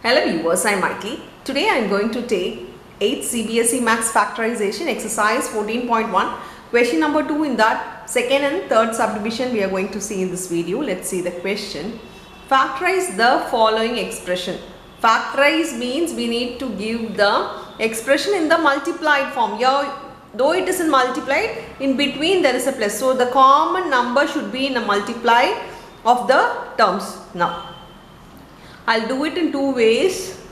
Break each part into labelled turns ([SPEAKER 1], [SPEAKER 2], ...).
[SPEAKER 1] Hello viewers, I am Michael. Today I am going to take 8th CBSE Maths Factorization exercise 14.1. Question number 2 in that second and third subdivision we are going to see in this video. Let's see the question. Factorize the following expression. Factorize means we need to give the expression in the multiplied form. Here, though it is in multiplied, in between there is a plus. So the common number should be in a multiplied of the terms. Now, I'll do it in two ways.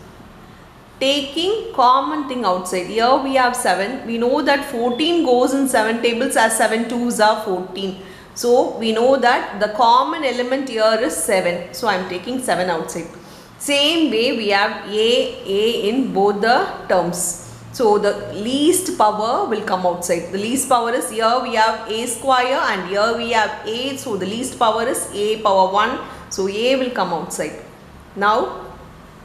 [SPEAKER 1] Taking common thing outside. Here we have 7. We know that 14 goes in 7 tables as 7 2s are 14. So we know that the common element here is 7. So I am taking 7 outside. Same way we have A in both the terms. So the least power will come outside. The least power is here we have A square and here we have A. So the least power is A power 1. So A will come outside. Now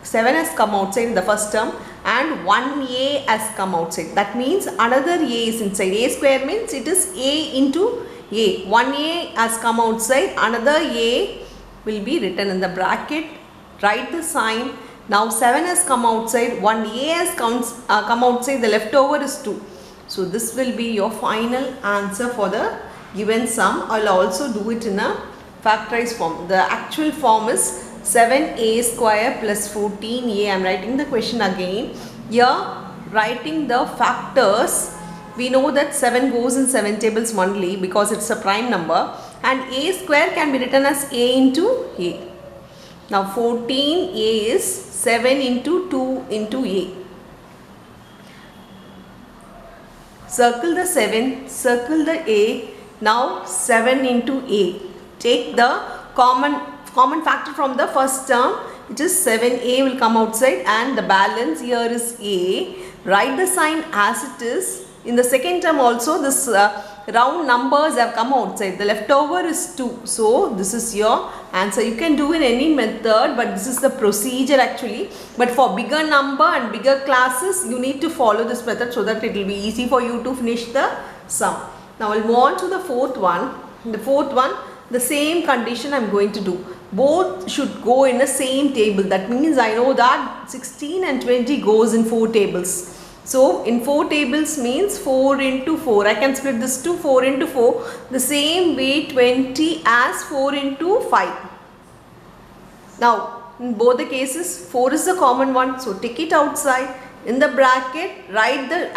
[SPEAKER 1] 7 has come outside in the first term and 1A has come outside. That means another A is inside. A square means it is A into A. 1A has come outside. Another A will be written in the bracket. Write the sign. Now 7 has come outside. 1A has come outside. The leftover is 2. So this will be your final answer for the given sum. I will also do it in a factorized form. The actual form is 7a square plus 14a. I am writing the question again. Here writing the factors, we know that 7 goes in 7 tables only because it's a prime number, and a square can be written as a into a. Now 14a is 7 into 2 into a. Circle the 7, circle the a. Now 7 into a. Take the common factor from the first term, which is 7a will come outside, and the balance here is a. Write the sign as it is. In the second term also this round numbers have come outside. The leftover is 2. So this is your answer. You can do in any method, but this is the procedure actually. But for bigger number and bigger classes, you need to follow this method so that it will be easy for you to finish the sum. Now we'll move on to the fourth one. In the fourth one, the same condition I am going to do. Both should go in the same table. That means I know that 16 and 20 goes in 4 tables. So in 4 tables means 4 into 4. I can split this to 4 into 4. The same way 20 as 4 into 5. Now in both the cases 4 is the common one. So take it outside. In the bracket write the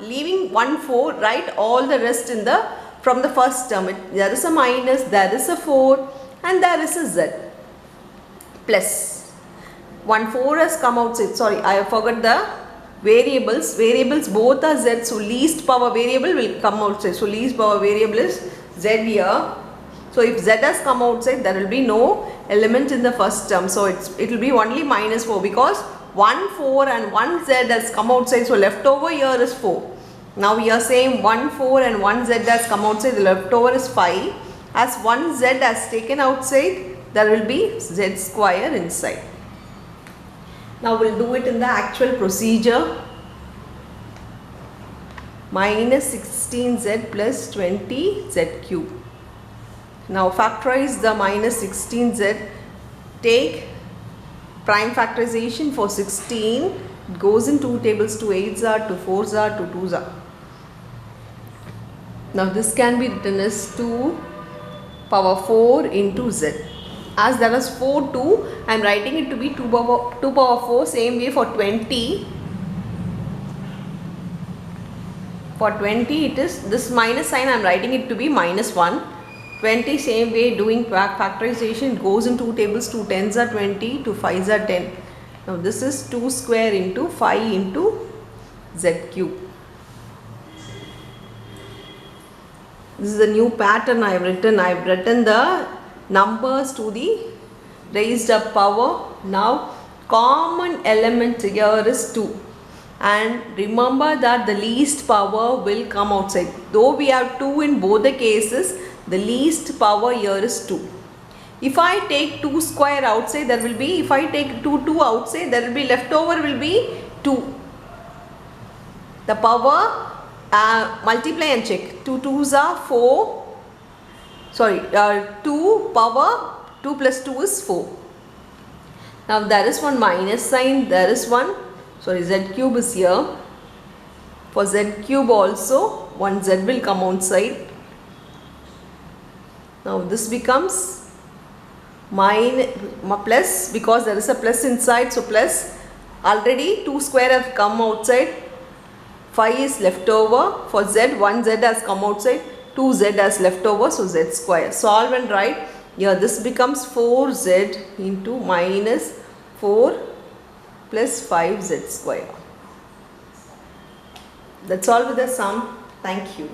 [SPEAKER 1] leaving 1 4, write all the rest in the from the first term. There is a minus, there is a 4 and there is a z plus 1 4 has come outside. Sorry, I forgot the variables both are z, so least power variable will come outside. So least power variable is z here. So if z has come outside, there will be no element in the first term, so it will be only minus 4 because 1 4 and 1 z has come outside. So leftover here is 4. Now we are saying 1 4 and 1 z has come outside, the leftover is 5. As 1 z has taken outside, there will be z square inside. Now we will do it in the actual procedure. Minus 16z plus 20z cube. Now factorize the minus 16z. Take prime factorization for 16. It goes in 2 tables, 2 8s are, 2 4s are, 2 2s are. Now this can be written as 2 power 4 into z. As there is 4 2, I am writing it to be 2 power 4. Same way for 20. For 20 it is this minus sign, I am writing it to be minus 1. 20 same way doing factorization, it goes in 2 tables, 2 10s are 20, 2 5s are 10. Now this is 2 square into 5 into z cube. This is a new pattern I have written. I have written the numbers to the raised up power. Now common element here is 2. And remember that the least power will come outside. Though we have 2 in both the cases, the least power here is 2. If I take 2 square outside, there will be, if I take 2 outside, there will be leftover will be 2. The power, multiply and check. 2 2s are 4. Sorry, 2 power 2 plus 2 is 4. Now there is one minus sign, there is one, sorry, z cube is here. For z cube also one z will come outside. Now this becomes plus, because there is a plus inside, so plus. Already 2 square have come outside, 5 is left over. For z, 1 z has come outside, 2 z has left over, so z square. Solve and write. Here this becomes 4z into minus 4 plus 5z square. That's all with the sum. Thank you.